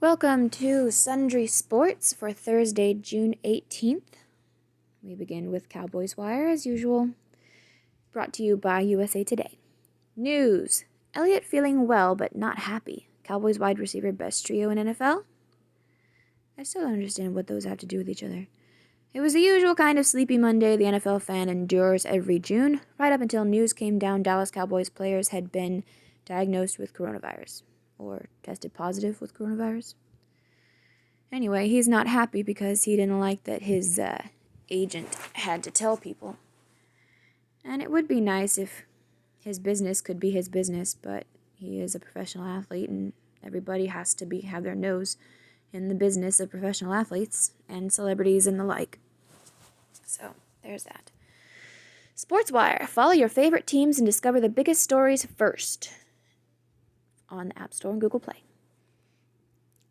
Welcome to Sundry Sports for Thursday, June 18th. We begin with Cowboys Wire as usual, brought to you by USA Today. News: Elliott feeling well but not happy. Cowboys wide receiver best trio in NFL? I still don't understand what those have to do with each other. It was the usual kind of sleepy Monday the NFL fan endures every June, right up until news came down Dallas Cowboys players had been diagnosed with coronavirus, or tested positive with coronavirus. Anyway, he's not happy because he didn't like that his agent had to tell people. And it would be nice if his business could be his business, but he is a professional athlete and everybody has to have their nose in the business of professional athletes and celebrities and the like. So, there's that. SportsWire. Follow your favorite teams and discover the biggest stories first on the App Store and Google Play.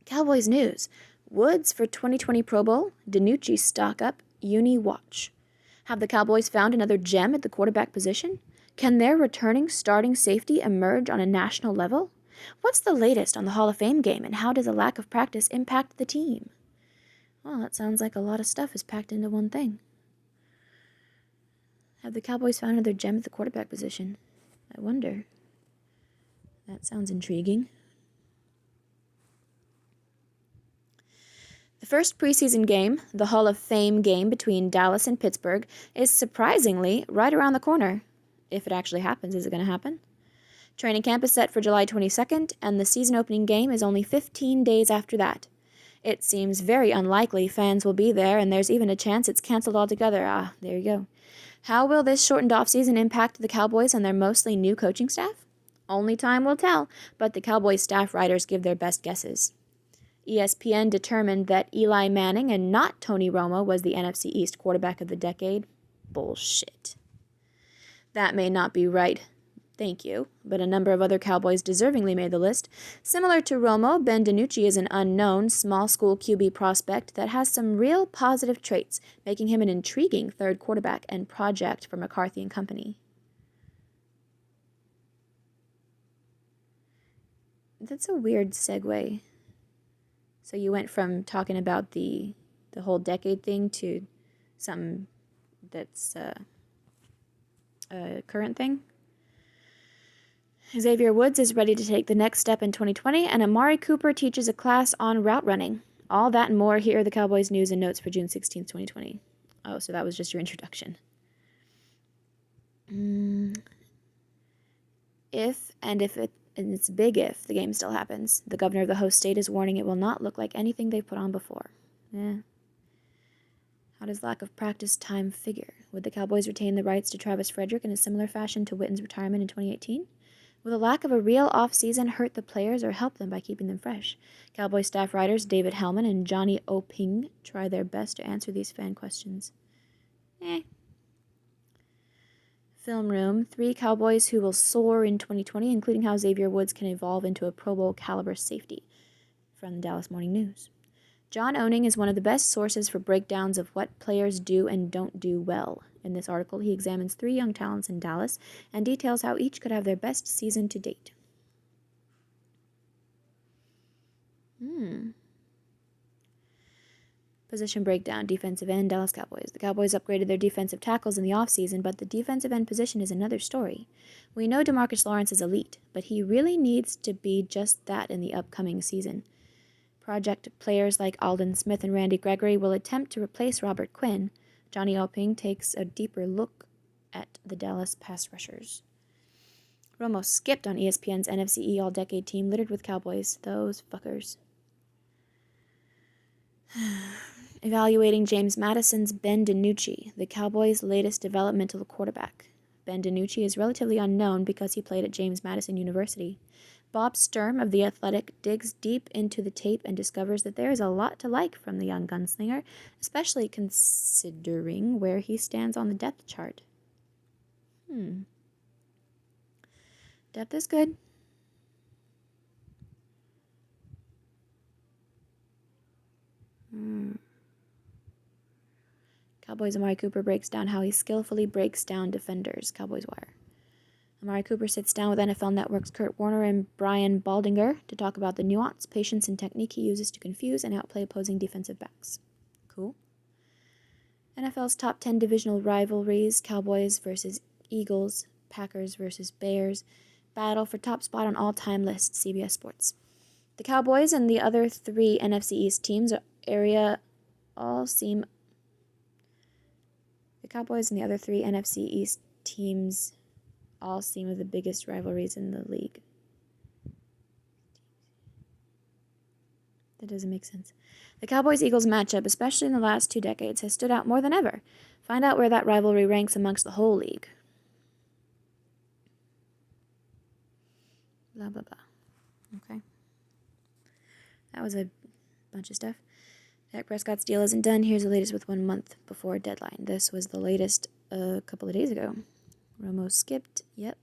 Cowboys news. Woods for 2020 Pro Bowl. DiNucci stock up. Uni watch. Have the Cowboys found another gem at the quarterback position? Can their returning starting safety emerge on a national level? What's the latest on the Hall of Fame game, and how does a lack of practice impact the team? Well, that sounds like a lot of stuff is packed into one thing. Have the Cowboys found another gem at the quarterback position? I wonder. That sounds intriguing. The first preseason game, the Hall of Fame game between Dallas and Pittsburgh, is surprisingly right around the corner. If it actually happens, is it going to happen? Training camp is set for July 22nd, and the season opening game is only 15 days after that. It seems very unlikely fans will be there, and there's even a chance it's canceled altogether. There you go. How will this shortened offseason impact the Cowboys and their mostly new coaching staff? Only time will tell, but the Cowboys staff writers give their best guesses. ESPN determined that Eli Manning and not Tony Romo was the NFC East quarterback of the decade. Bullshit. That may not be right, thank you, but a number of other Cowboys deservingly made the list. Similar to Romo, Ben DiNucci is an unknown, small-school QB prospect that has some real positive traits, making him an intriguing third quarterback and project for McCarthy and company. That's a weird segue. So you went from talking about the whole decade thing to something that's a current thing? Xavier Woods is ready to take the next step in 2020, and Amari Cooper teaches a class on route running. All that and more here are the Cowboys news and notes for June 16th, 2020. Oh, so that was just your introduction. And it's a big if, the game still happens. The governor of the host state is warning it will not look like anything they've put on before. How does lack of practice time figure? Would the Cowboys retain the rights to Travis Frederick in a similar fashion to Witten's retirement in 2018? Will the lack of a real offseason hurt the players or help them by keeping them fresh? Cowboys staff writers David Hellman and Johnny Oping try their best to answer these fan questions. Film room, 3 Cowboys who will soar in 2020, including how Xavier Woods can evolve into a Pro Bowl caliber safety. From the Dallas Morning News. John Owning is one of the best sources for breakdowns of what players do and don't do well. In this article, he examines 3 young talents in Dallas and details how each could have their best season to date. Position breakdown, defensive end, Dallas Cowboys. The Cowboys upgraded their defensive tackles in the offseason, but the defensive end position is another story. We know DeMarcus Lawrence is elite, but he really needs to be just that in the upcoming season. Project players like Aldon Smith and Randy Gregory will attempt to replace Robert Quinn. Johnny Oping takes a deeper look at the Dallas pass rushers. Romo skipped on ESPN's NFC All-Decade team littered with Cowboys. Those fuckers. Evaluating James Madison's Ben DiNucci, the Cowboys' latest developmental quarterback. Ben DiNucci is relatively unknown because he played at James Madison University. Bob Sturm of The Athletic digs deep into the tape and discovers that there is a lot to like from the young gunslinger, especially considering where he stands on the depth chart. Depth is good. Cowboys' Amari Cooper breaks down how he skillfully breaks down defenders. Cowboys Wire. Amari Cooper sits down with NFL Network's Kurt Warner and Brian Baldinger to talk about the nuance, patience, and technique he uses to confuse and outplay opposing defensive backs. Cool. NFL's top 10 divisional rivalries, Cowboys versus Eagles, Packers versus Bears, battle for top spot on all-time list, CBS Sports. The Cowboys and the other three NFC East teams all seem of the biggest rivalries in the league. That doesn't make sense. The Cowboys-Eagles matchup, especially in the last 2 decades, has stood out more than ever. Find out where that rivalry ranks amongst the whole league. Blah, blah, blah. Okay. That was a bunch of stuff. Dak Prescott's deal isn't done. Here's the latest with 1 month before deadline. This was the latest a couple of days ago. Romo skipped. Yep.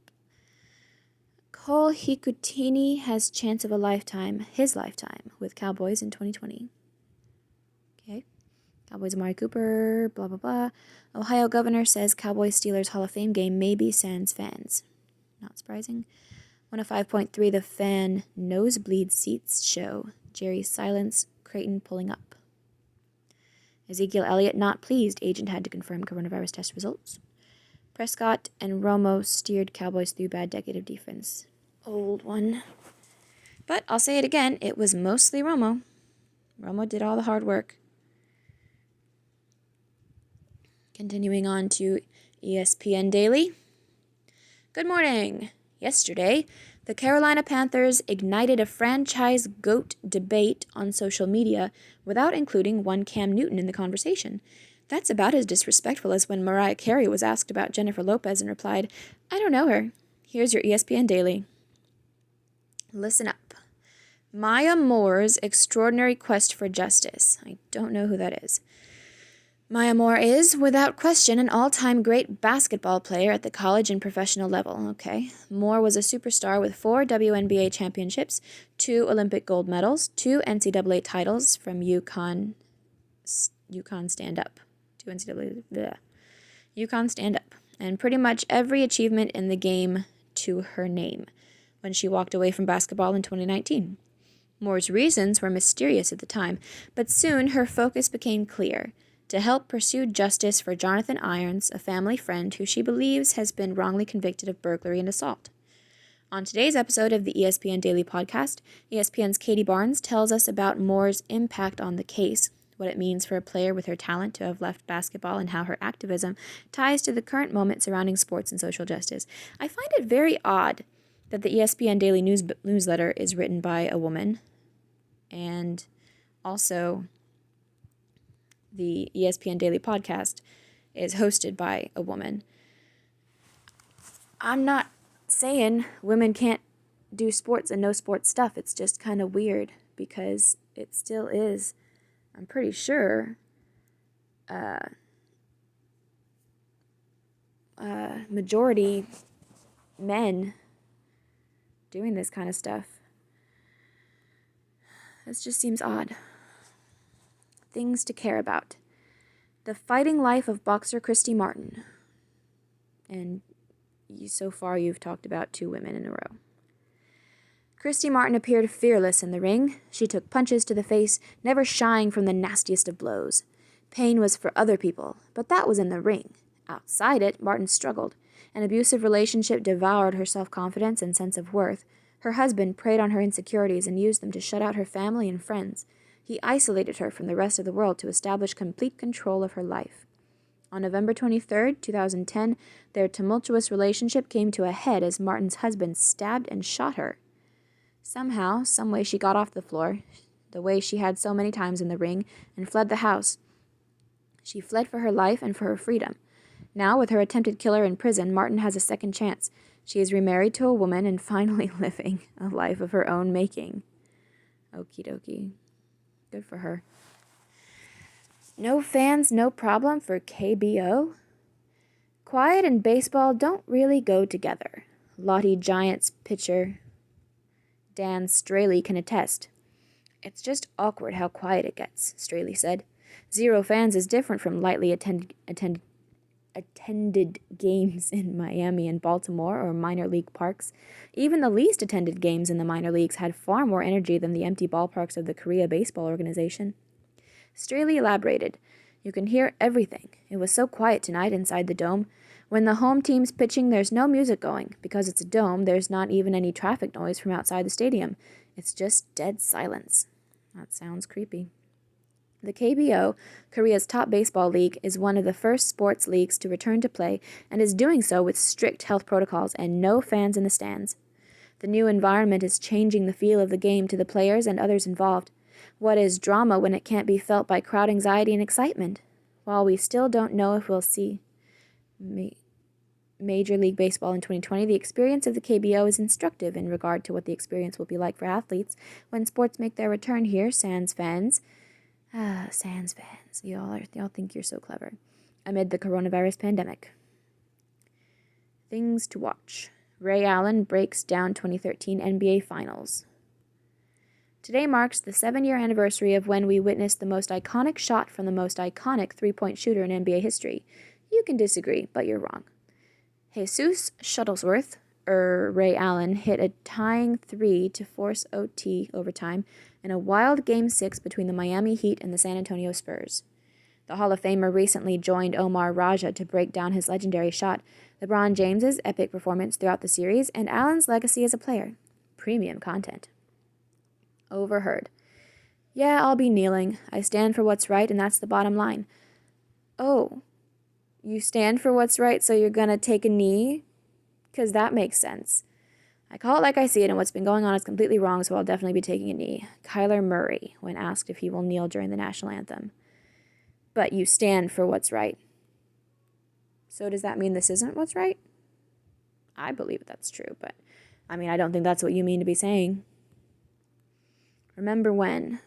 Cole Hikutini has chance of his lifetime, with Cowboys in 2020. Okay. Cowboys Amari Cooper, blah, blah, blah. Ohio governor says Cowboys-Steelers Hall of Fame game may be sans fans. Not surprising. 105.3 The Fan nosebleed seats show. Jerry silence, Creighton pulling up. Ezekiel Elliott not pleased. Agent had to confirm coronavirus test results. Prescott and Romo steered Cowboys through bad decade of defense. Old one. But I'll say it again, it was mostly Romo. Romo did all the hard work. Continuing on to ESPN Daily. Good morning. Yesterday, the Carolina Panthers ignited a franchise GOAT debate on social media without including one Cam Newton in the conversation. That's about as disrespectful as when Mariah Carey was asked about Jennifer Lopez and replied, "I don't know her." Here's your ESPN Daily. Listen up. Maya Moore's extraordinary quest for justice. I don't know who that is. Maya Moore is, without question, an all-time great basketball player at the college and professional level. Okay. Moore was a superstar with 4 WNBA championships, 2 Olympic gold medals, 2 NCAA titles from UConn stand-up. 2 NCAA, bleh. UConn stand-up. And pretty much every achievement in the game to her name when she walked away from basketball in 2019. Moore's reasons were mysterious at the time, but soon her focus became clear: to help pursue justice for Jonathan Irons, a family friend who she believes has been wrongly convicted of burglary and assault. On today's episode of the ESPN Daily Podcast, ESPN's Katie Barnes tells us about Moore's impact on the case, what it means for a player with her talent to have left basketball, and how her activism ties to the current moment surrounding sports and social justice. I find it very odd that the ESPN Daily newsletter is written by a woman, and also the ESPN Daily Podcast is hosted by a woman. I'm not saying women can't do sports and know sports stuff. It's just kind of weird because it still is, I'm pretty sure, majority men doing this kind of stuff. This just seems odd. Things to care about. The fighting life of boxer Christy Martin. And so far you've talked about 2 women in a row. Christy Martin appeared fearless in the ring. She took punches to the face, never shying from the nastiest of blows. Pain was for other people, but that was in the ring. Outside it, Martin struggled. An abusive relationship devoured her self-confidence and sense of worth. Her husband preyed on her insecurities and used them to shut out her family and friends. He isolated her from the rest of the world to establish complete control of her life. On November 23, 2010, their tumultuous relationship came to a head as Martin's husband stabbed and shot her. Somehow, someway, she got off the floor, the way she had so many times in the ring, and fled the house. She fled for her life and for her freedom. Now, with her attempted killer in prison, Martin has a second chance. She is remarried to a woman and finally living a life of her own making. Okie dokie. Good for her. No fans, no problem for KBO? Quiet and baseball don't really go together. Lottie Giants pitcher Dan Straley can attest. It's just awkward how quiet it gets, Straley said. 0 fans is different from lightly attended games in Miami and Baltimore or minor league parks. Even the least attended games in the minor leagues had far more energy than the empty ballparks of the Korea Baseball Organization. Straley elaborated, "You can hear everything. It was so quiet tonight inside the dome. When the home team's pitching, there's no music going. Because it's a dome, there's not even any traffic noise from outside the stadium. It's just dead silence." That sounds creepy. The KBO, Korea's top baseball league, is one of the first sports leagues to return to play and is doing so with strict health protocols and no fans in the stands. The new environment is changing the feel of the game to the players and others involved. What is drama when it can't be felt by crowd anxiety and excitement? While we still don't know if we'll see Major League Baseball in 2020, the experience of the KBO is instructive in regard to what the experience will be like for athletes when sports make their return here, sans fans. Sans fans. Y'all think you're so clever. Amid the coronavirus pandemic. Things to watch. Ray Allen breaks down 2013 NBA Finals. Today marks the 7-year anniversary of when we witnessed the most iconic shot from the most iconic three-point shooter in NBA history. You can disagree, but you're wrong. Jesus Shuttlesworth, Ray Allen, hit a tying three to force OT overtime in a wild Game 6 between the Miami Heat and the San Antonio Spurs. The Hall of Famer recently joined Omar Raja to break down his legendary shot, LeBron James's epic performance throughout the series, and Allen's legacy as a player. Premium content. Overheard. "Yeah, I'll be kneeling. I stand for what's right, and that's the bottom line." Oh, you stand for what's right, so you're gonna take a knee? 'Cause that makes sense. "I call it like I see it, and what's been going on is completely wrong, so I'll definitely be taking a knee." Kyler Murray, when asked if he will kneel during the national anthem. But you stand for what's right. So does that mean this isn't what's right? I believe that's true, but I don't think that's what you mean to be saying. Remember when?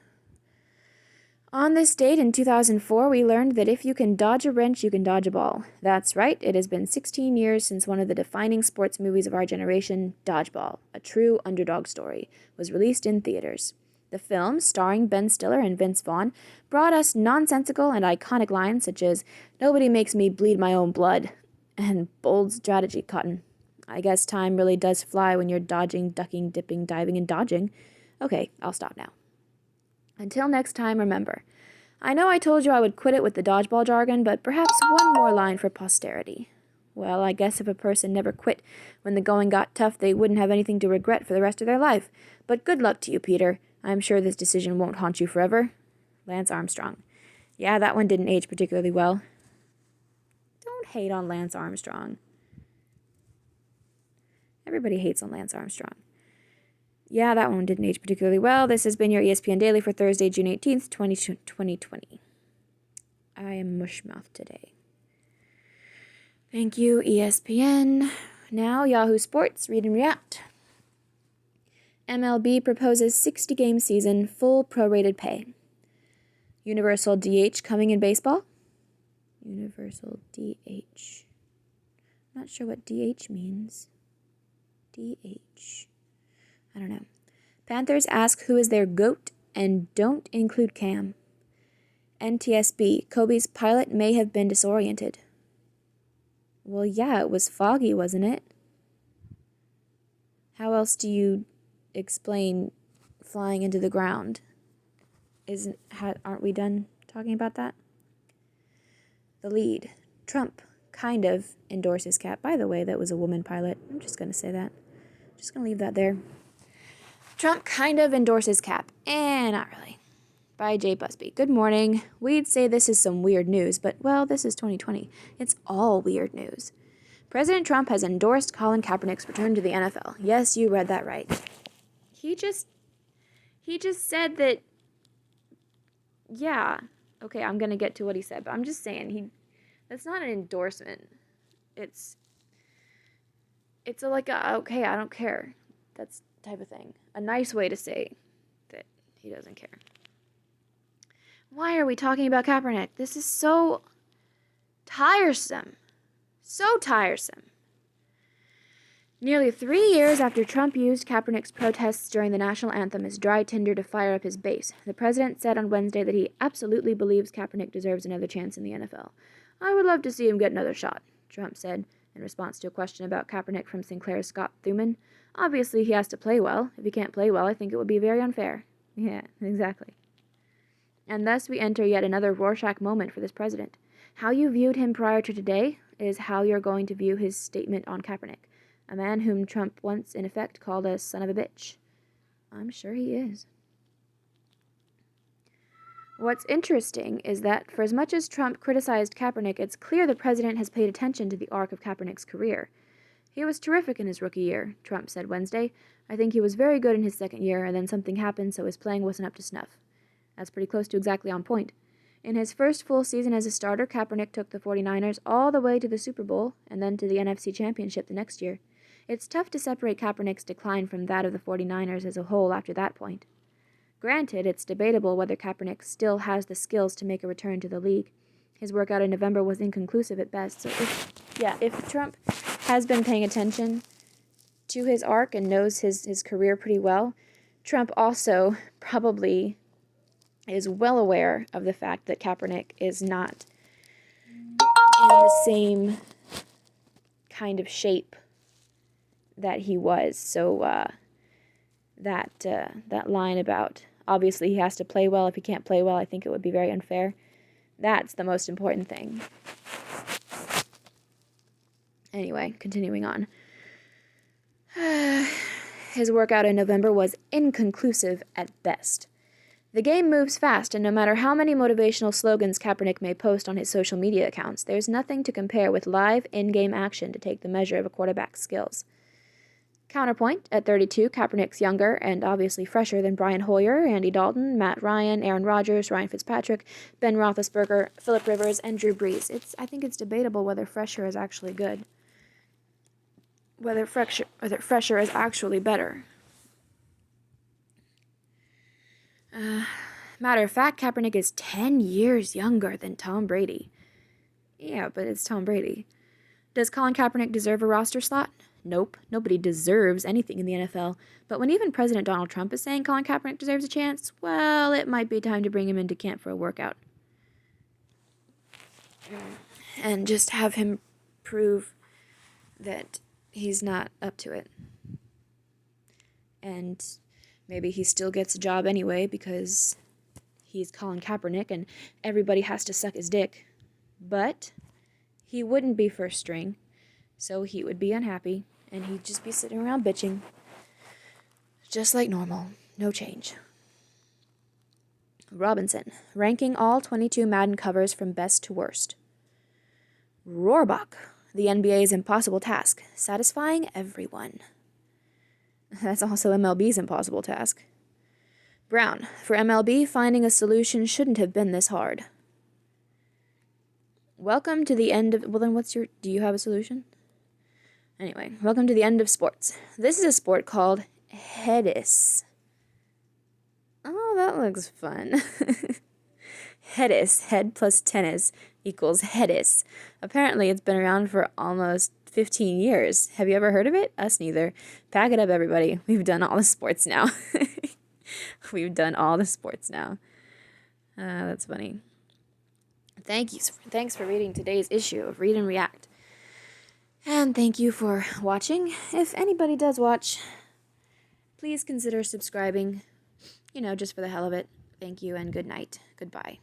On this date in 2004, we learned that if you can dodge a wrench, you can dodge a ball. That's right, it has been 16 years since one of the defining sports movies of our generation, Dodgeball, a true underdog story, was released in theaters. The film, starring Ben Stiller and Vince Vaughn, brought us nonsensical and iconic lines such as, "Nobody makes me bleed my own blood," and bold strategy cotton. I guess time really does fly when you're dodging, ducking, dipping, diving, and dodging. Okay, I'll stop now. Until next time, remember, I know I told you I would quit it with the dodgeball jargon, but perhaps one more line for posterity. Well, I guess if a person never quit when the going got tough, they wouldn't have anything to regret for the rest of their life. But good luck to you, Peter. I'm sure this decision won't haunt you forever. Lance Armstrong. Yeah, that one didn't age particularly well. Don't hate on Lance Armstrong. Everybody hates on Lance Armstrong. Yeah, that one didn't age particularly well. This has been your ESPN Daily for Thursday, June 18th, 2020. I am mushmouth today. Thank you, ESPN. Now, Yahoo Sports, read and react. MLB proposes 60-game season, full prorated pay. Universal DH coming in baseball? Universal DH. Not sure what DH means. DH. I don't know. Panthers ask who is their GOAT and don't include Cam. NTSB, Kobe's pilot may have been disoriented. Well, yeah, it was foggy, wasn't it? How else do you explain flying into the ground? Aren't we done talking about that? The lead. Trump kind of endorses Cap. By the way, that was a woman pilot. I'm just going to say that. Just going to leave that there. Trump kind of endorses Cap. Not really. By Jay Busby. Good morning. We'd say this is some weird news, but, well, this is 2020. It's all weird news. President Trump has endorsed Colin Kaepernick's return to the NFL. Yes, you read that right. He just said that, yeah. Okay, I'm going to get to what he said, but I'm just saying, that's not an endorsement. It's okay, I don't care. That's the type of thing. A nice way to say that he doesn't care. Why are we talking about Kaepernick? This is so tiresome. So tiresome. Nearly 3 years after Trump used Kaepernick's protests during the national anthem as dry tinder to fire up his base, the president said on Wednesday that he absolutely believes Kaepernick deserves another chance in the NFL. I would love to see him get another shot, Trump said, in response to a question about Kaepernick from Sinclair's Scott Thuman. Obviously, he has to play well. If he can't play well, I think it would be very unfair. Yeah, exactly. And thus we enter yet another Rorschach moment for this president. How you viewed him prior to today is how you're going to view his statement on Kaepernick, a man whom Trump once, in effect, called a son of a bitch. I'm sure he is. What's interesting is that for as much as Trump criticized Kaepernick, it's clear the president has paid attention to the arc of Kaepernick's career. He was terrific in his rookie year, Trump said Wednesday. I think he was very good in his second year, and then something happened, so his playing wasn't up to snuff. That's pretty close to exactly on point. In his first full season as a starter, Kaepernick took the 49ers all the way to the Super Bowl and then to the NFC Championship the next year. It's tough to separate Kaepernick's decline from that of the 49ers as a whole after that point. Granted, it's debatable whether Kaepernick still has the skills to make a return to the league. His workout in November was inconclusive at best, so if Trump has been paying attention to his arc and knows his career pretty well, Trump also probably is well aware of the fact that Kaepernick is not in the same kind of shape that he was. So that line about obviously he has to play well. If he can't play well, I think it would be very unfair. That's the most important thing. Anyway, continuing on. His workout in November was inconclusive at best. The game moves fast, and no matter how many motivational slogans Kaepernick may post on his social media accounts, there's nothing to compare with live, in-game action to take the measure of a quarterback's skills. Counterpoint, at 32, Kaepernick's younger and obviously fresher than Brian Hoyer, Andy Dalton, Matt Ryan, Aaron Rodgers, Ryan Fitzpatrick, Ben Roethlisberger, Phillip Rivers, and Drew Brees. I think it's debatable whether fresher is actually good. Whether fresher is actually better. Matter of fact, Kaepernick is 10 years younger than Tom Brady. Yeah, but it's Tom Brady. Does Colin Kaepernick deserve a roster slot? Nope. Nobody deserves anything in the NFL. But when even President Donald Trump is saying Colin Kaepernick deserves a chance, well, it might be time to bring him into camp for a workout. And just have him prove that he's not up to it. And maybe he still gets a job anyway because he's Colin Kaepernick and everybody has to suck his dick. But he wouldn't be first string, so he would be unhappy and he'd just be sitting around bitching. Just like normal. No change. Robinson, ranking all 22 Madden covers from best to worst. Rohrbach, the NBA's impossible task, satisfying everyone. That's also MLB's impossible task. Brown, for MLB, finding a solution shouldn't have been this hard. Welcome to the end of... Well, then do you have a solution? Anyway, welcome to the end of sports. This is a sport called Hedis. Oh, that looks fun. Hedis, head plus tennis, equals Hedis. Apparently, it's been around for almost 15 years. Have you ever heard of it? Us neither. Pack it up, everybody. We've done all the sports now. We've done all the sports now. That's funny. Thanks for reading today's issue of Read and React. And thank you for watching. If anybody does watch, please consider subscribing. Just for the hell of it. Thank you and good night. Goodbye.